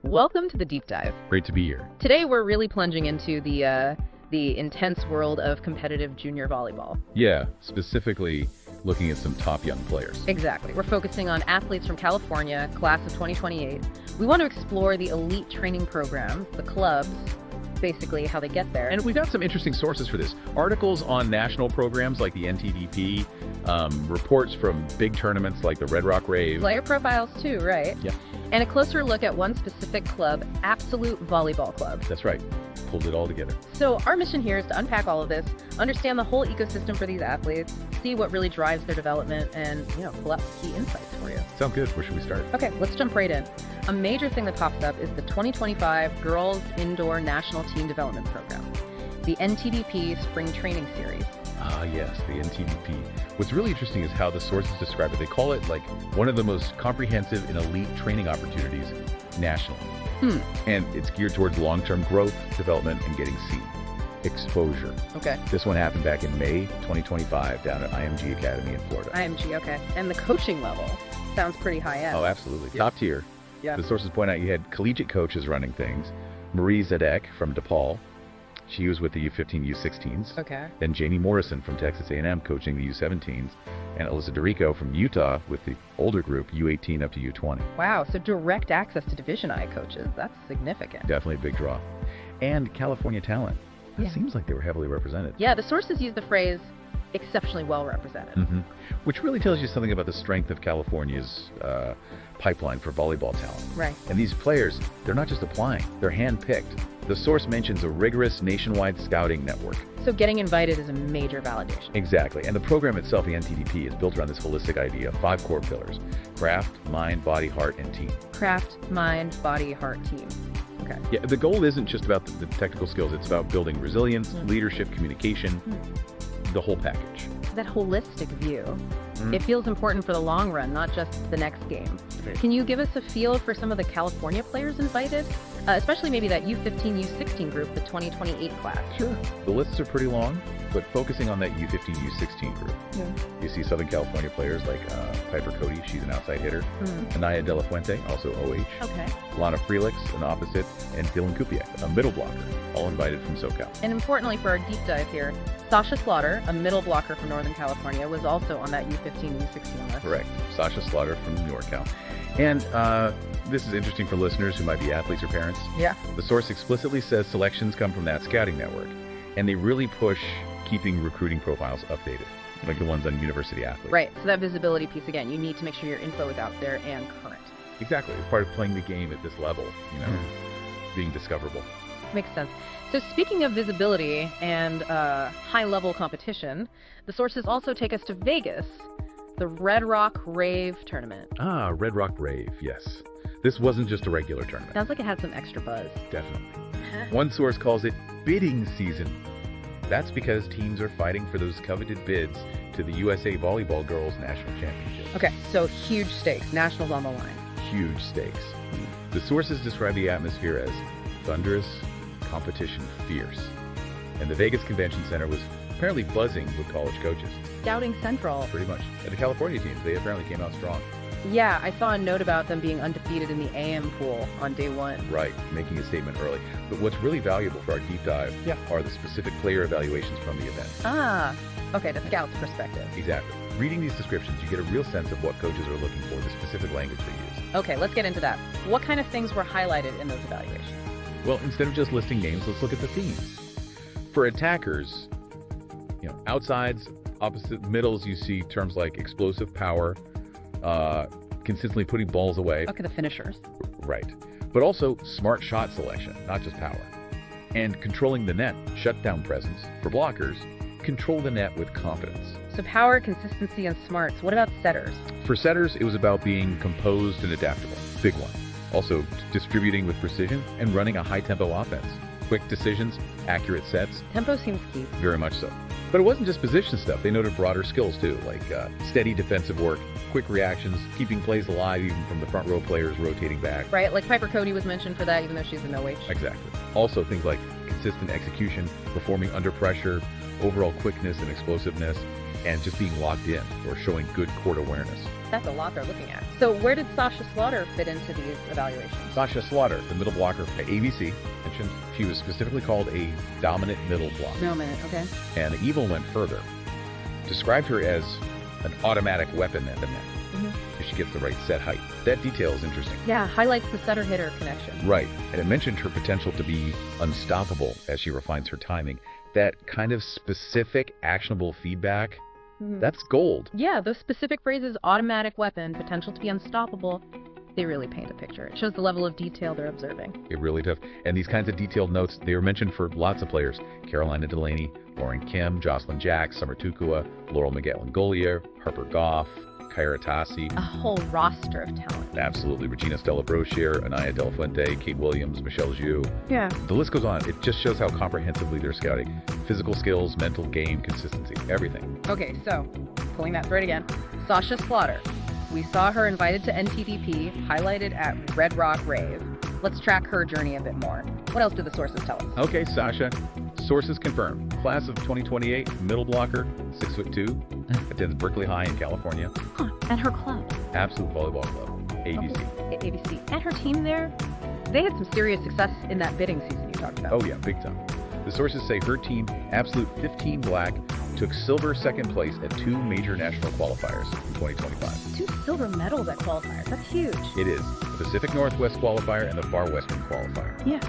Welcome to the Deep Dive. Great to be here. Today we're really plunging into the intense world of competitive junior volleyball. Yeah, specifically looking at some top young players. Exactly. We're focusing on athletes from California, class of 2028. We want to explore the elite training programs, the clubs, basically how they get there. And we've got some interesting sources for this. Articles on national programs like the NTDP, reports from big tournaments like the Red Rock Rave. Player profiles too, right? Yeah. And a closer look at one specific club, Absolute Volleyball Club. That's right. Pulled it all together. So our mission here is to unpack all of this, understand the whole ecosystem for these athletes, see what really drives their development, and pull out key insights for you. Sounds good. Where should we start? Okay, let's jump right in. A major thing that pops up is the 2025 Girls Indoor National Team Development Program, the NTDP Spring Training Series. Ah, yes, the NTDP. What's really interesting is how the sources describe it. They call it like one of the most comprehensive and elite training opportunities nationally. And it's geared towards long-term growth, development, and getting seen. Exposure. Okay. This one happened back in May 2025 down at IMG Academy in Florida. IMG, okay. And the coaching level sounds pretty high end. Oh, absolutely. Top tier. Yeah. The sources point out you had collegiate coaches running things. Marie Zadek from DePaul. She was with the U15, U16s. Okay. Then Janie Morrison from Texas A&M coaching the U17s. And Alyssa DeRico from Utah with the older group, U18 up to U20. Wow, so direct access to Division I coaches. That's significant. Definitely a big draw. And California talent. It seems like they were heavily represented. Yeah, the sources use the phrase exceptionally well represented. Which really tells you something about the strength of California's pipeline for volleyball talent. Right. And these players, they're not just applying, they're hand-picked. The source mentions a rigorous nationwide scouting network. So getting invited is a major validation. Exactly. And the program itself, the NTDP, is built around this holistic idea of 5 core pillars: craft, mind, body, heart, and team. Craft, mind, body, heart, team. Okay. Yeah, the goal isn't just about the technical skills. It's about building resilience, leadership, communication, the whole package. That holistic view, it feels important for the long run, not just the next game. Right. Can you give us a feel for some of the California players invited? Especially maybe that U15, U16 group, the 2028 class. Sure. The lists are pretty long, but focusing on that U15, U16 group. You see Southern California players like Piper Cody, she's an outside hitter. Anaya De La Fuente, also OH. Okay. Lana Frelix, an opposite, and Dylan Kupiak, a middle blocker, all invited from SoCal. And importantly for our deep dive here, Sasha Slaughter, a middle blocker from Northern California, was also on that U15, U16 list. Correct. Sasha Slaughter from NorCal. And this is interesting for listeners who might be athletes or parents. Yeah. The source explicitly says selections come from that scouting network, and they really push keeping recruiting profiles updated, like the ones on University Athletes. Right. So that visibility piece, again, you need to make sure your info is out there and current. Exactly. It's part of playing the game at this level, being discoverable. Makes sense. So speaking of visibility and high-level competition, the sources also take us to Vegas, the Red Rock Rave tournament. Ah, Red Rock Rave, yes. This wasn't just a regular tournament. Sounds like it had some extra buzz. Definitely. One source calls it bidding season. That's because teams are fighting for those coveted bids to the USA Volleyball Girls National Championship. Okay, so huge stakes, nationals on the line. Huge stakes. The sources describe the atmosphere as thunderous, competition fierce. And the Vegas Convention Center was apparently buzzing with college coaches. Scouting Central. Pretty much. And the California teams, they apparently came out strong. Yeah, I saw a note about them being undefeated in the AM pool on day one. Right, making a statement early. But what's really valuable for our deep dive are the specific player evaluations from the event. Ah, okay, the scout's perspective. Exactly. Reading these descriptions, you get a real sense of what coaches are looking for, the specific language they use. Okay, let's get into that. What kind of things were highlighted in those evaluations? Well, instead of just listing names, let's look at the themes. For attackers, outsides, opposite middles, you see terms like explosive power, consistently putting balls away. Okay, the finishers. Right. But also smart shot selection, not just power. And controlling the net, shutdown presence. For blockers, control the net with confidence. So power, consistency, and smarts. What about setters? For setters, it was about being composed and adaptable. Big one. Also, distributing with precision and running a high-tempo offense. Quick decisions, accurate sets. Tempo seems key. Very much so. But it wasn't just position stuff. They noted broader skills, too, like steady defensive work, quick reactions, keeping plays alive even from the front row players rotating back. Right, like Piper Cody was mentioned for that, even though she's an OH. Exactly. Also, things like consistent execution, performing under pressure, overall quickness and explosiveness. and just being locked in or showing good court awareness. That's a lot they're looking at. So where did Sasha Slaughter fit into these evaluations? Sasha Slaughter, the middle blocker for ABC, mentioned she was specifically called a dominant middle blocker. Dominant, okay. And Evil went further, described her as an automatic weapon at the net. If she gets the right set height. That detail is interesting. Yeah, highlights the setter-hitter connection. Right, and it mentioned her potential to be unstoppable as she refines her timing. That kind of specific, actionable feedback, that's gold. Yeah, those specific phrases, automatic weapon, potential to be unstoppable, they really paint a picture. It shows the level of detail they're observing. It really does. And these kinds of detailed notes, they were mentioned for lots of players. Carolina Delaney, Lauren Kim, Jocelyn Jack, Summer Tukua, Laurel McGatlin-Golier, Harper Goff, Kyra Tassi. A whole roster of talent. Absolutely. Regina Stella Broshier, Anaya Del Fuente, Kate Williams, Michelle Zhu. Yeah. The list goes on. It just shows how comprehensively they're scouting. Physical skills, mental game, consistency, everything. Okay, so, pulling that thread again. Sasha Slaughter. We saw her invited to NTDP, highlighted at Red Rock Rave. Let's track her journey a bit more. What else do the sources tell us? Okay, Sasha. Sources confirmed. Class of 2028, middle blocker, 6'2", attends Berkeley High in California. Huh, and her club. Absolute Volleyball Club, ABC. ABC. And her team there, they had some serious success in that bidding season you talked about. Oh yeah, big time. The sources say her team, Absolute 15 Black, took silver second place at 2 major national qualifiers in 2025. 2 silver medals at qualifiers. That's huge. It is. The Pacific Northwest qualifier and the Far Western qualifier. Yeah.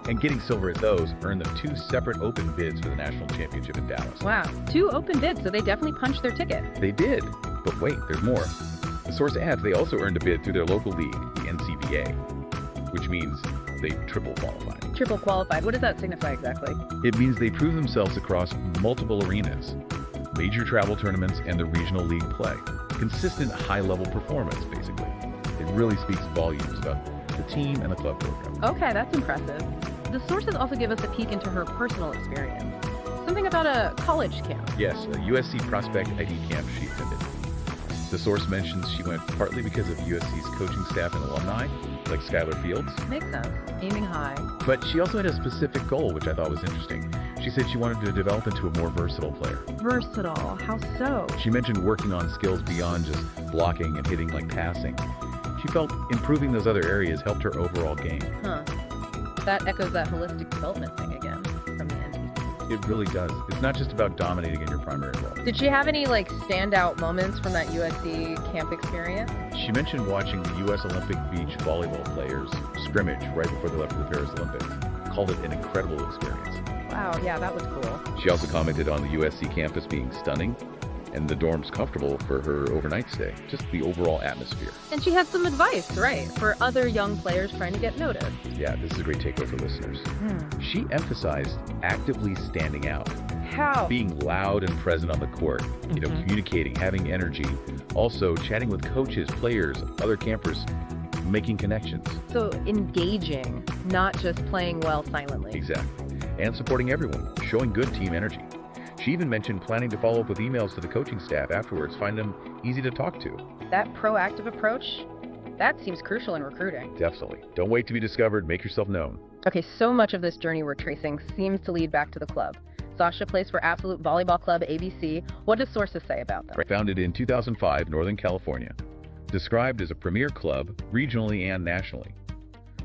And getting silver at those earned them 2 separate open bids for the national championship in Dallas. Wow. 2 open bids, so they definitely punched their ticket. They did. But wait, there's more. The source adds they also earned a bid through their local league, the NCBA, which means they triple qualified. Triple qualified. What does that signify exactly? It means they prove themselves across multiple arenas, major travel tournaments, and the regional league play. Consistent high-level performance, basically. It really speaks volumes about the team and the club program. Okay, that's impressive. The sources also give us a peek into her personal experience. Something about a college camp. Yes, a USC prospect ID camp she attended. The source mentions she went partly because of USC's coaching staff and alumni, like Skylar Fields. Makes sense. Aiming high. But she also had a specific goal, which I thought was interesting. She said she wanted to develop into a more versatile player. Versatile? How so? She mentioned working on skills beyond just blocking and hitting like passing. She felt improving those other areas helped her overall game. Huh. That echoes that holistic development thing again from the NTDP. It really does. It's not just about dominating in your primary role. Did she have any, standout moments from that USC camp experience? She mentioned watching the U.S. Olympic beach volleyball players scrimmage right before they left for the Paris Olympics. Called it an incredible experience. Wow, yeah, that was cool. She also commented on the USC campus being stunning and the dorms comfortable for her overnight stay. Just the overall atmosphere. And she had some advice, right, for other young players trying to get noticed. Yeah, this is a great takeaway for listeners. She emphasized actively standing out. How? Being loud and present on the court, communicating, having energy. Also chatting with coaches, players, other campers, making connections. So engaging, not just playing well silently. Exactly. And supporting everyone, showing good team energy. She even mentioned planning to follow up with emails to the coaching staff afterwards, find them easy to talk to. That proactive approach, that seems crucial in recruiting. Definitely. Don't wait to be discovered, make yourself known. Okay, so much of this journey we're tracing seems to lead back to the club. Sasha plays for Absolute Volleyball Club, ABC. What do sources say about them? Founded in 2005, Northern California. Described as a premier club, regionally and nationally.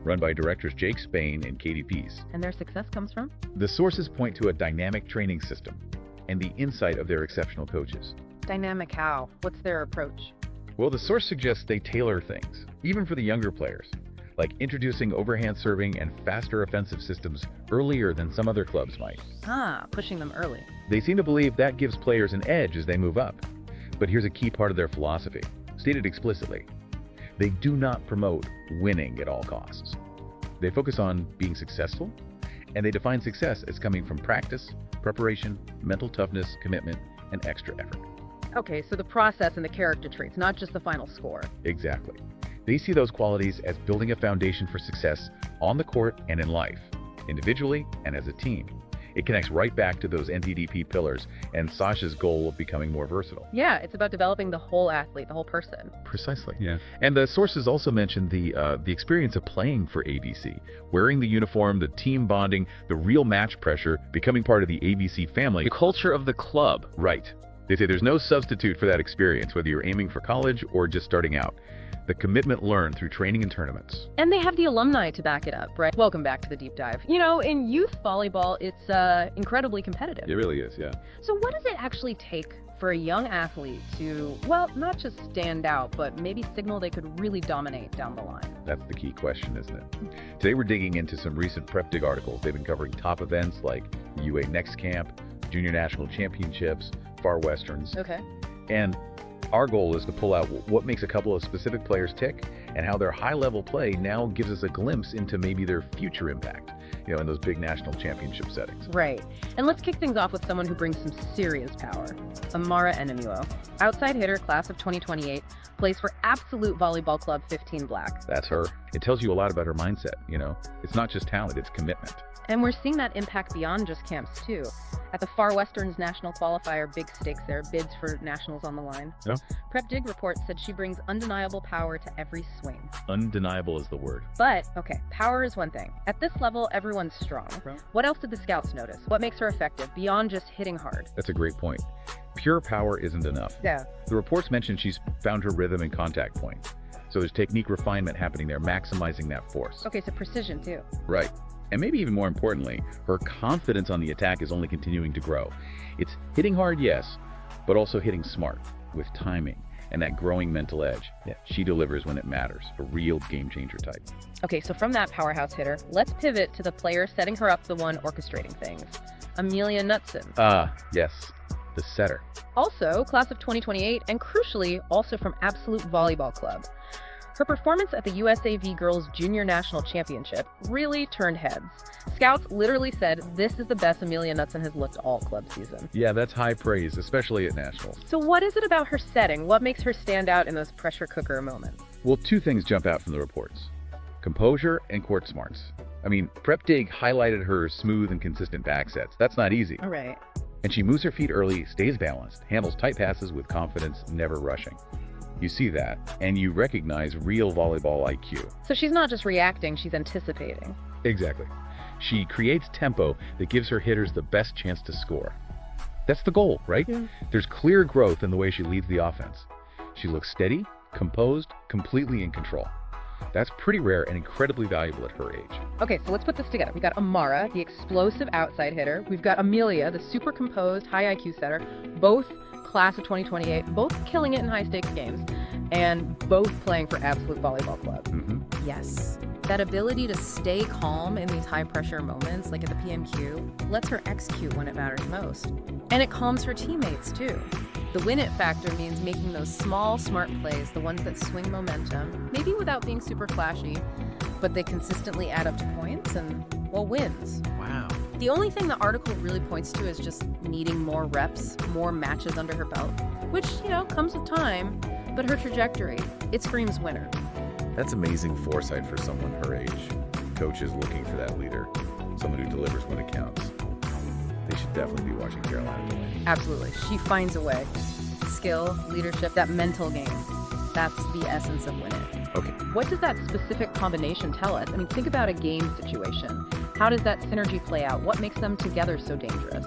Run by directors Jake Spain and Katie Peace. And their success comes from? The sources point to a dynamic training system and the insight of their exceptional coaches. Dynamic how? What's their approach? Well, the source suggests they tailor things, even for the younger players, like introducing overhand serving and faster offensive systems earlier than some other clubs might. Pushing them early. They seem to believe that gives players an edge as they move up. But here's a key part of their philosophy, stated explicitly. They do not promote winning at all costs. They focus on being successful, and they define success as coming from practice, preparation, mental toughness, commitment, and extra effort. Okay, so the process and the character traits, not just the final score. Exactly. They see those qualities as building a foundation for success on the court and in life, individually and as a team. It connects right back to those NTDP pillars and Sasha's goal of becoming more versatile. Yeah, it's about developing the whole athlete, the whole person. Precisely. Yeah. And the sources also mentioned the experience of playing for ABC, wearing the uniform, the team bonding, the real match pressure, becoming part of the ABC family. The culture of the club. Right. They say there's no substitute for that experience, whether you're aiming for college or just starting out. The commitment learned through training and tournaments. And they have the alumni to back it up, right? Welcome back to the deep dive. You know, in youth volleyball, it's incredibly competitive. It really is, yeah. So what does it actually take for a young athlete to, well, not just stand out, but maybe signal they could really dominate down the line? That's the key question, isn't it? Today we're digging into some recent PrepDig articles. They've been covering top events like UA Next Camp, Junior National Championships, Far Westerns. Okay. And our goal is to pull out what makes a couple of specific players tick and how their high-level play now gives us a glimpse into maybe their future impact, you know, in those big national championship settings. Right. And let's kick things off with someone who brings some serious power. Amara Enemuo, outside hitter, class of 2028, plays for Absolute Volleyball Club 15 Black. That's her. It tells you a lot about her mindset, you know. It's not just talent, it's commitment. And we're seeing that impact beyond just camps, too. At the Far Westerns National Qualifier, big stakes there, bids for nationals on the line. Yeah. PrepDig reports said she brings undeniable power to every swing. Undeniable is the word. But, okay, power is one thing. At this level, everyone's strong. Right. What else did the scouts notice? What makes her effective, beyond just hitting hard? That's a great point. Pure power isn't enough. Yeah. The reports mention she's found her rhythm and contact point. So there's technique refinement happening there, maximizing that force. Okay, so precision, too. Right. And maybe even more importantly, her confidence on the attack is only continuing to grow. It's hitting hard, yes, but also hitting smart, with timing, and that growing mental edge. Yeah. She delivers when it matters, a real game-changer type. Okay, so from that powerhouse hitter, let's pivot to the player setting her up, the one orchestrating things. Amelia Knudson. Yes, the setter. Also, class of 2028, and crucially, also from Absolute Volleyball Club. Her performance at the USAV Girls Junior National Championship really turned heads. Scouts literally said this is the best Amelia Knudson has looked all club season. Yeah, that's high praise, especially at nationals. So what is it about her setting? What makes her stand out in those pressure cooker moments? Well, two things jump out from the reports. Composure and court smarts. I mean, PrepDig highlighted her smooth and consistent back sets. That's not easy. All right. And she moves her feet early, stays balanced, handles tight passes with confidence, never rushing. You see that, and you recognize real volleyball IQ. So she's not just reacting, she's anticipating. Exactly. She creates tempo that gives her hitters the best chance to score. That's the goal, right? Yeah. There's clear growth in the way she leads the offense. She looks steady, composed, completely in control. That's pretty rare and incredibly valuable at her age. Okay, so let's put this together. We got Amara, the explosive outside hitter. We've got Amelia, the super composed, high IQ setter. Both class of 2028, both killing it in high-stakes games, and both playing for Absolute Volleyball Club. Mm-hmm. Yes. That ability to stay calm in these high-pressure moments, like at the PMQ, lets her execute when it matters most. And it calms her teammates, too. The win it factor means making those small, smart plays, the ones that swing momentum, maybe without being super flashy, but they consistently add up to points and, well, wins. Wow. The only thing the article really points to is just needing more reps, more matches under her belt, which, you know, comes with time, but her trajectory, it screams winner. That's amazing foresight for someone her age. Coaches looking for that leader, someone who delivers when it counts. They should definitely be watching Carolina Delaney. Absolutely. She finds a way. Skill, leadership, that mental game. That's the essence of winning. Okay. What does that specific combination tell us? I mean, think about a game situation. How does that synergy play out? What makes them together so dangerous?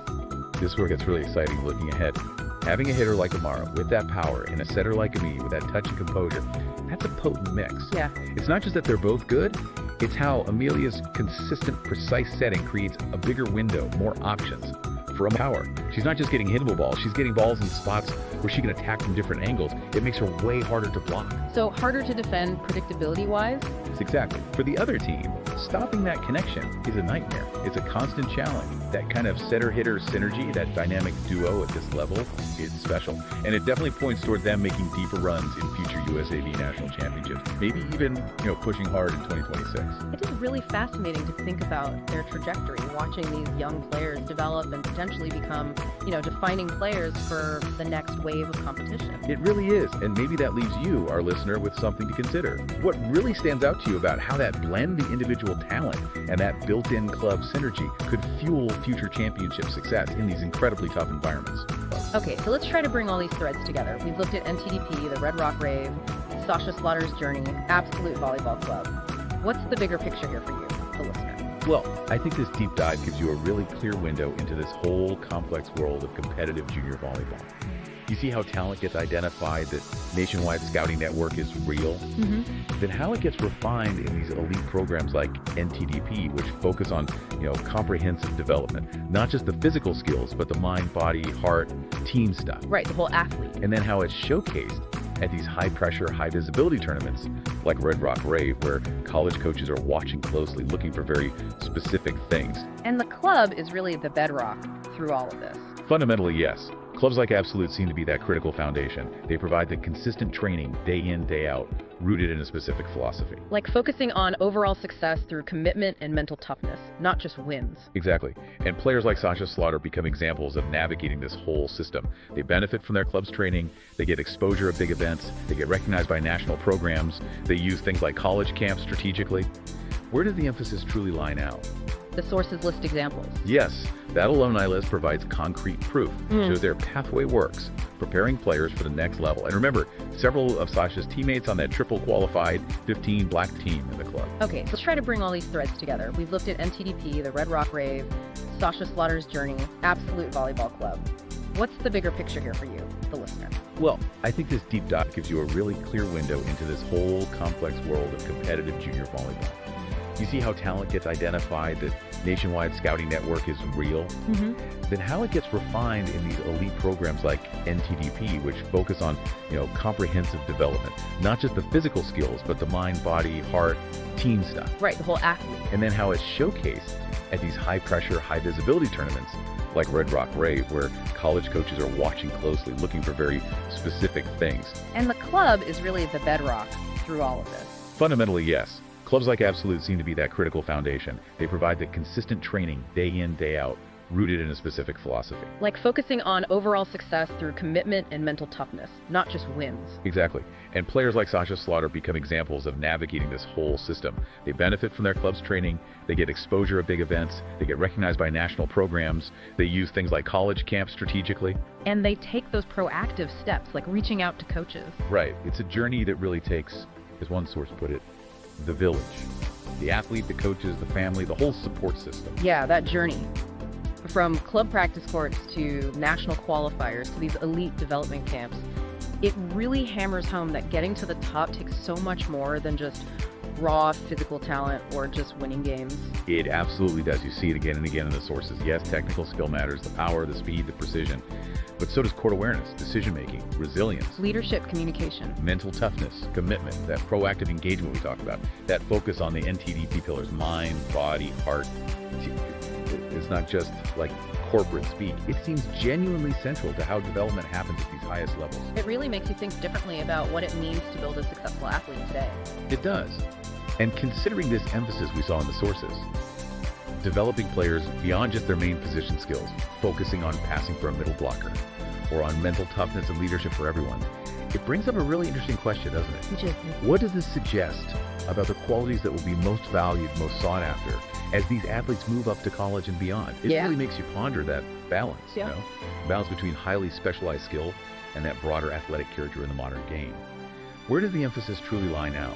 This is where it gets really exciting looking ahead. Having a hitter like Amara with that power and a setter like me with that touch and composure, that's a potent mix. Yeah. It's not just that they're both good, it's how Amelia's consistent, precise setting creates a bigger window, more options for power. She's not just getting hittable balls, she's getting balls in spots where she can attack from different angles. It makes her way harder to block. So harder to defend predictability-wise? Exactly. For the other team, stopping that connection is a nightmare. It's a constant challenge. That kind of setter-hitter synergy, that dynamic duo at this level is special. And it definitely points toward them making deeper runs in future USAV national championships. Maybe even, pushing hard in 2026. It is really fascinating to think about their trajectory, watching these young players develop and potentially become, defining players for the next wave of competition. It really is. And maybe that leaves you, our listener, with something to consider. What really stands out to you about how that blend the individual talent and that built-in club synergy could fuel future championship success in these incredibly tough environments? Okay, so let's try to bring all these threads together. We've looked at NTDP, the Red Rock Rave, Sasha Slaughter's journey, Absolute Volleyball Club. What's the bigger picture here for you, the listener? Well, I think this deep dive gives you a really clear window into this whole complex world of competitive junior volleyball. You see how talent gets identified, that nationwide scouting network is real? Then how it gets refined in these elite programs like NTDP, which focus on, comprehensive development, not just the physical skills, but the mind, body, heart, team stuff. Right, the whole athlete. And then how it's showcased at these high-pressure, high-visibility tournaments like Red Rock Rave, where college coaches are watching closely, looking for very specific things. And the club is really the bedrock through all of this. Fundamentally, yes. Clubs like Absolute seem to be that critical foundation. They provide the consistent training, day in, day out, rooted in a specific philosophy. Like focusing on overall success through commitment and mental toughness, not just wins. Exactly. And players like Sasha Slaughter become examples of navigating this whole system. They benefit from their club's training, they get exposure at big events, they get recognized by national programs, they use things like college camps strategically. Where does the emphasis truly lie now? The sources list examples. Yes, that alumni list provides concrete proof, shows their pathway works, preparing players for the next level. And remember, several of Sasha's teammates on that triple qualified 15 black team in the club. Okay, so let's try to bring all these threads together. We've looked at NTDP, the Red Rock Rave, Sasha Slaughter's journey, Absolute Volleyball Club. What's the bigger picture here for you, the listener? Well, I think this deep dive gives you a really clear window into this whole complex world of competitive junior volleyball. You see how talent gets identified, that nationwide scouting network is real? Then how it gets refined in these elite programs like NTDP, which focus on, comprehensive development, not just the physical skills, but the mind, body, heart, team stuff. Right, the whole athlete. And then how it's showcased at these high-pressure, high-visibility tournaments like Red Rock Rave, where college coaches are watching closely, looking for very specific things. And the club is really the bedrock through all of this. Fundamentally, yes. Clubs like Absolute seem to be that critical foundation. They provide the consistent training, day in, day out, rooted in a specific philosophy. Like focusing on overall success through commitment and mental toughness, not just wins. Exactly. And players like Sasha Slaughter become examples of navigating this whole system. They benefit from their club's training, they get exposure at big events, they get recognized by national programs, they use things like college camps strategically. And they take those proactive steps, like reaching out to coaches. Right. It's a journey that really takes, as one source put it, the village. The athlete, the coaches, the family, the whole support system. Yeah, that journey. From club practice courts to national qualifiers to these elite development camps, it really hammers home that getting to the top takes so much more than just raw physical talent or just winning games. It absolutely does. You see it again and again in the sources. Yes, technical skill matters, the power, the speed, the precision, but so does court awareness, decision-making, resilience, leadership, communication, mental toughness, commitment, that proactive engagement we talked about, that focus on the NTDP pillars, mind, body, heart. It's not just like corporate speak. It seems genuinely central to how development happens at these highest levels. It really makes you think differently about what it means to build a successful athlete today. It does. And considering this emphasis we saw in the sources, developing players beyond just their main position skills, focusing on passing for a middle blocker, or on mental toughness and leadership for everyone, it brings up a really interesting question, doesn't it? Which is, what does this suggest about the qualities that will be most valued, most sought after, as these athletes move up to college and beyond? It really makes you ponder that balance, balance between highly specialized skill and that broader athletic character in the modern game. Where does the emphasis truly lie now?